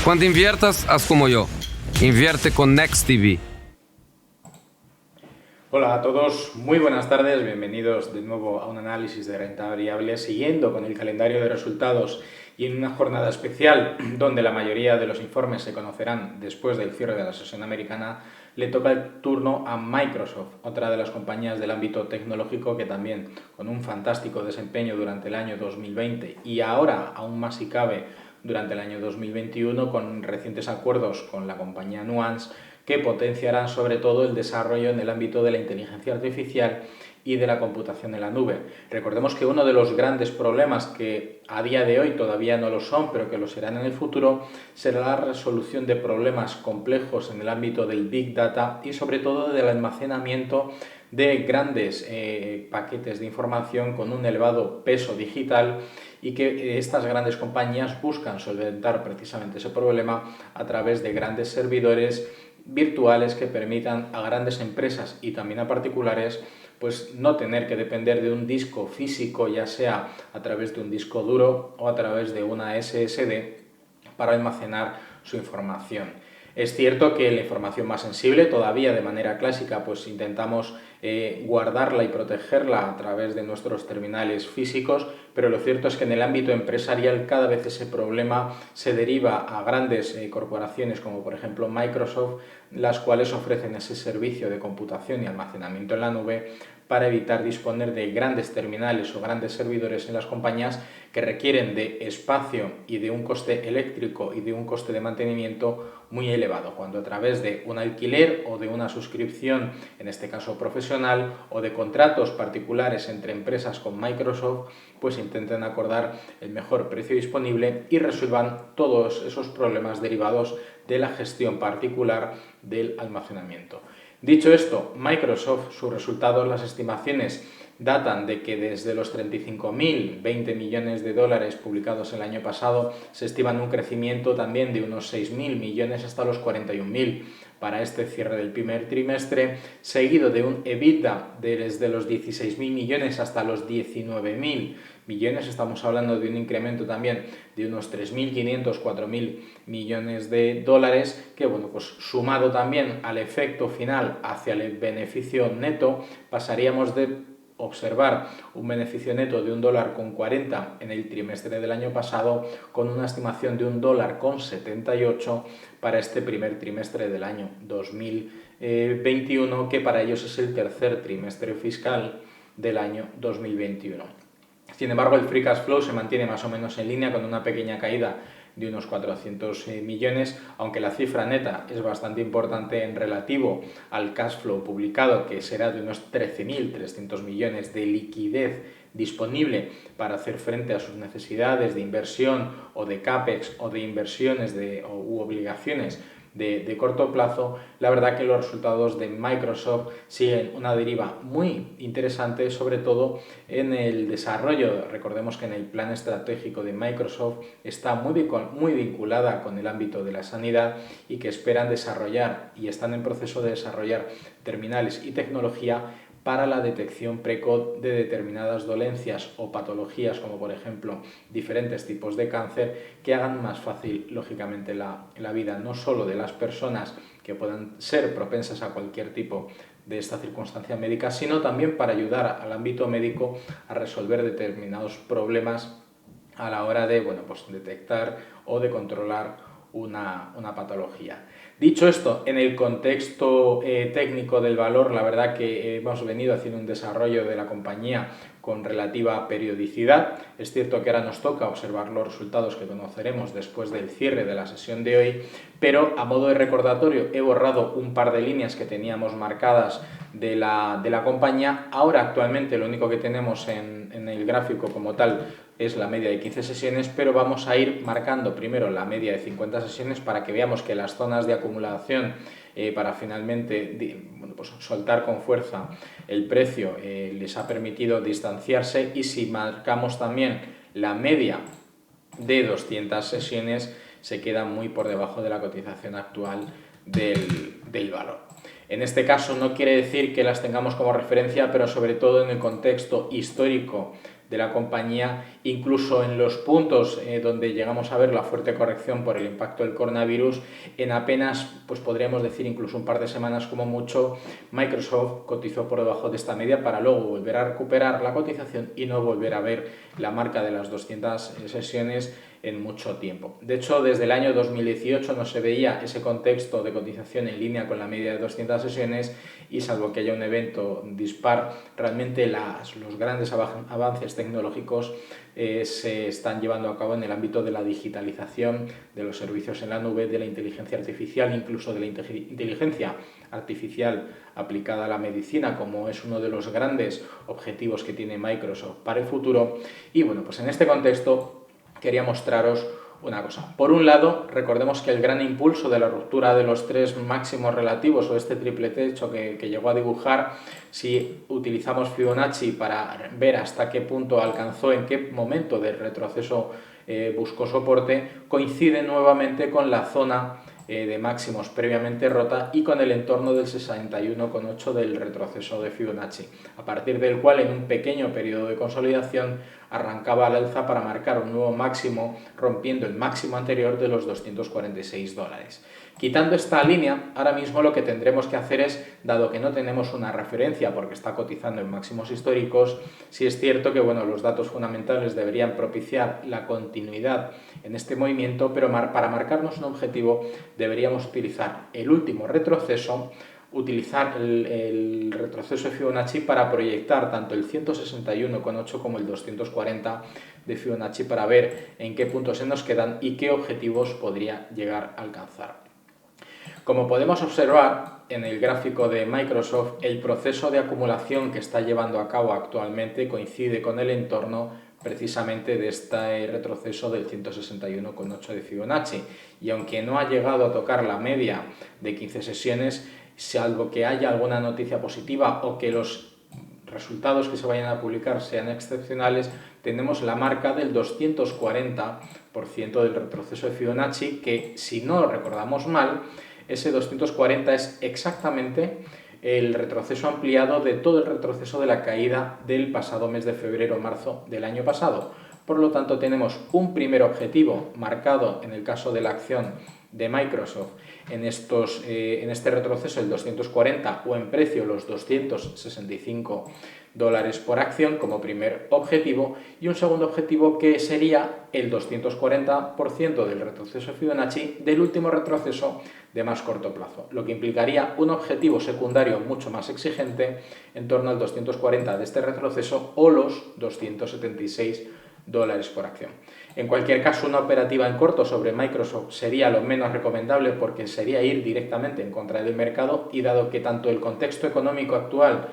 Cuando inviertas, haz como yo. Invierte con NextTV. Hola a todos, muy buenas tardes, bienvenidos de nuevo a un análisis de renta variable siguiendo con el calendario de resultados y en una jornada especial donde la mayoría de los informes se conocerán después del cierre de la sesión americana. Le toca el turno a Microsoft, otra de las compañías del ámbito tecnológico que también con un fantástico desempeño durante el año 2020 y ahora aún más si cabe durante el año 2021 con recientes acuerdos con la compañía Nuance que potenciarán sobre todo el desarrollo en el ámbito de la inteligencia artificial y de la computación en la nube. Recordemos que uno de los grandes problemas que a día de hoy todavía no lo son, pero que lo serán en el futuro, será la resolución de problemas complejos en el ámbito del Big Data y sobre todo del almacenamiento de grandes paquetes de información con un elevado peso digital y que estas grandes compañías buscan solventar precisamente ese problema a través de grandes servidores virtuales que permitan a grandes empresas y también a particulares pues no tener que depender de un disco físico, ya sea a través de un disco duro o a través de una SSD para almacenar su información. Es cierto que la información más sensible todavía de manera clásica pues intentamos guardarla y protegerla a través de nuestros terminales físicos, pero lo cierto es que en el ámbito empresarial cada vez ese problema se deriva a grandes corporaciones como por ejemplo Microsoft, las cuales ofrecen ese servicio de computación y almacenamiento en la nube para evitar disponer de grandes terminales o grandes servidores en las compañías que requieren de espacio y de un coste eléctrico y de un coste de mantenimiento muy elevado, cuando a través de un alquiler o de una suscripción, en este caso profesional, o de contratos particulares entre empresas con Microsoft, pues intenten acordar el mejor precio disponible y resuelvan todos esos problemas derivados de la gestión particular del almacenamiento. Dicho esto, Microsoft, sus resultados, las estimaciones datan de que desde los 35.020 millones de dólares publicados el año pasado se estiman un crecimiento también de unos 6.000 millones hasta los 41.000 para este cierre del primer trimestre, seguido de un EBITDA desde los 16.000 millones hasta los 19.000 millones. Estamos hablando de un incremento también de unos 3.500, 4.000 millones de dólares, que bueno, pues sumado también al efecto final hacia el beneficio neto, pasaríamos de observar un beneficio neto de $1,40 en el trimestre del año pasado con una estimación de $1,78 para este primer trimestre del año 2021, que para ellos es el tercer trimestre fiscal del año 2021. Sin embargo, el free cash flow se mantiene más o menos en línea con una pequeña caída de unos 400 millones, aunque la cifra neta es bastante importante en relativo al cash flow publicado, que será de unos 13.300 millones de liquidez disponible para hacer frente a sus necesidades de inversión o de CAPEX o de inversiones u obligaciones de corto plazo. La verdad que los resultados de Microsoft siguen una deriva muy interesante, sobre todo en el desarrollo. Recordemos que en el plan estratégico de Microsoft está muy vinculada con el ámbito de la sanidad y que esperan desarrollar y están en proceso de desarrollar terminales y tecnología para la detección precoz de determinadas dolencias o patologías, como por ejemplo diferentes tipos de cáncer, que hagan más fácil, lógicamente, la vida no solo de las personas que puedan ser propensas a cualquier tipo de esta circunstancia médica, sino también para ayudar al ámbito médico a resolver determinados problemas a la hora de pues detectar o de controlar una patología. Dicho esto, en el contexto técnico del valor, la verdad que hemos venido haciendo un desarrollo de la compañía con relativa periodicidad. Es cierto que ahora nos toca observar los resultados que conoceremos después del cierre de la sesión de hoy, pero a modo de recordatorio he borrado un par de líneas que teníamos marcadas de la compañía. Ahora actualmente lo único que tenemos en el gráfico como tal es la media de 15 sesiones, pero vamos a ir marcando primero la media de 50 sesiones para que veamos que las zonas de acumulación para finalmente pues soltar con fuerza el precio les ha permitido distanciarse, y si marcamos también la media de 200 sesiones se queda muy por debajo de la cotización actual del valor. En este caso no quiere decir que las tengamos como referencia, pero sobre todo en el contexto histórico de la compañía, incluso en los puntos donde llegamos a ver la fuerte corrección por el impacto del coronavirus, en apenas, pues podríamos decir incluso un par de semanas como mucho, Microsoft cotizó por debajo de esta media para luego volver a recuperar la cotización y no volver a ver la marca de las 200 sesiones en mucho tiempo. De hecho, desde el año 2018 no se veía ese contexto de cotización en línea con la media de 200 sesiones y salvo que haya un evento dispar, realmente los grandes avances tecnológicos se están llevando a cabo en el ámbito de la digitalización, de los servicios en la nube, de la inteligencia artificial, incluso de la inteligencia artificial aplicada a la medicina, como es uno de los grandes objetivos que tiene Microsoft para el futuro. Y bueno, pues en este contexto quería mostraros una cosa. Por un lado, recordemos que el gran impulso de la ruptura de los tres máximos relativos o este triple techo que llegó a dibujar, si utilizamos Fibonacci para ver hasta qué punto alcanzó, en qué momento del retroceso buscó soporte, coincide nuevamente con la zona de máximos previamente rota y con el entorno del 61,8 del retroceso de Fibonacci, a partir del cual en un pequeño periodo de consolidación arrancaba al alza para marcar un nuevo máximo, rompiendo el máximo anterior de los $246. Quitando esta línea, ahora mismo lo que tendremos que hacer es, dado que no tenemos una referencia porque está cotizando en máximos históricos, sí es cierto que bueno, los datos fundamentales deberían propiciar la continuidad en este movimiento, pero para marcarnos un objetivo deberíamos utilizar el último retroceso, utilizar el retroceso de Fibonacci para proyectar tanto el 161,8 como el 240 de Fibonacci para ver en qué puntos se nos quedan y qué objetivos podría llegar a alcanzar. Como podemos observar en el gráfico de Microsoft, el proceso de acumulación que está llevando a cabo actualmente coincide con el entorno precisamente de este retroceso del 161,8 de Fibonacci. Y aunque no ha llegado a tocar la media de 15 sesiones, salvo que haya alguna noticia positiva o que los resultados que se vayan a publicar sean excepcionales, tenemos la marca del 240% del retroceso de Fibonacci, que si no recordamos mal, ese 240 es exactamente el retroceso ampliado de todo el retroceso de la caída del pasado mes de febrero-marzo del año pasado. Por lo tanto, tenemos un primer objetivo marcado en el caso de la acción de Microsoft en este retroceso, el 240 o en precio los $265 por acción como primer objetivo, y un segundo objetivo que sería el 240% del retroceso Fibonacci del último retroceso de más corto plazo, lo que implicaría un objetivo secundario mucho más exigente en torno al 240 de este retroceso o los $276 por acción. En cualquier caso, una operativa en corto sobre Microsoft sería lo menos recomendable porque sería ir directamente en contra del mercado, y dado que tanto el contexto económico actual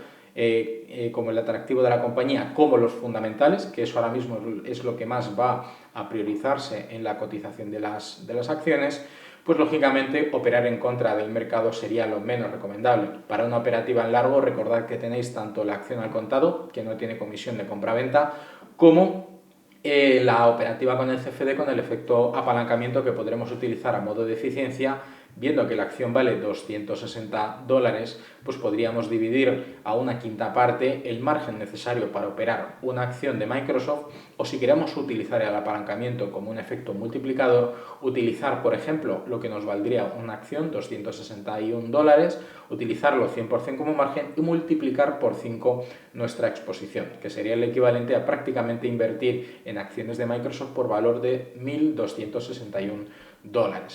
como el atractivo de la compañía, como los fundamentales, que eso ahora mismo es lo que más va a priorizarse en la cotización de las acciones, pues lógicamente operar en contra del mercado sería lo menos recomendable. Para una operativa en largo, recordad que tenéis tanto la acción al contado, que no tiene comisión de compra-venta, como la operativa con el CFD, con el efecto apalancamiento, que podremos utilizar a modo de eficiencia. Viendo que la acción vale $260, pues podríamos dividir a una quinta parte el margen necesario para operar una acción de Microsoft, o si queremos utilizar el apalancamiento como un efecto multiplicador, utilizar, por ejemplo, lo que nos valdría una acción, $261, utilizarlo 100% como margen y multiplicar por 5 nuestra exposición, que sería el equivalente a prácticamente invertir en acciones de Microsoft por valor de $1.261.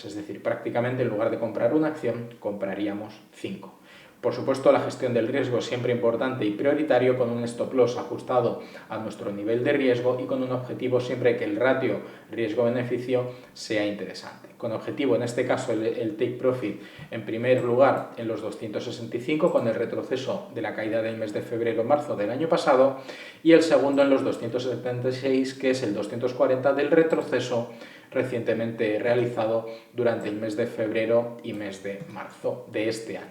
Es decir, prácticamente en lugar de comprar una acción, compraríamos 5. Por supuesto, la gestión del riesgo es siempre importante y prioritario, con un stop loss ajustado a nuestro nivel de riesgo y con un objetivo siempre que el ratio riesgo-beneficio sea interesante. Con objetivo, en este caso, el take profit en primer lugar en los 265, con el retroceso de la caída del mes de febrero-marzo del año pasado, y el segundo en los 276, que es el 240 del retroceso recientemente realizado durante el mes de febrero y mes de marzo de este año.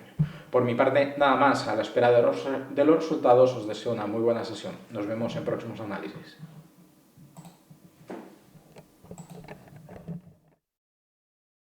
Por mi parte, nada más. A la espera de los resultados, os deseo una muy buena sesión. Nos vemos en próximos análisis.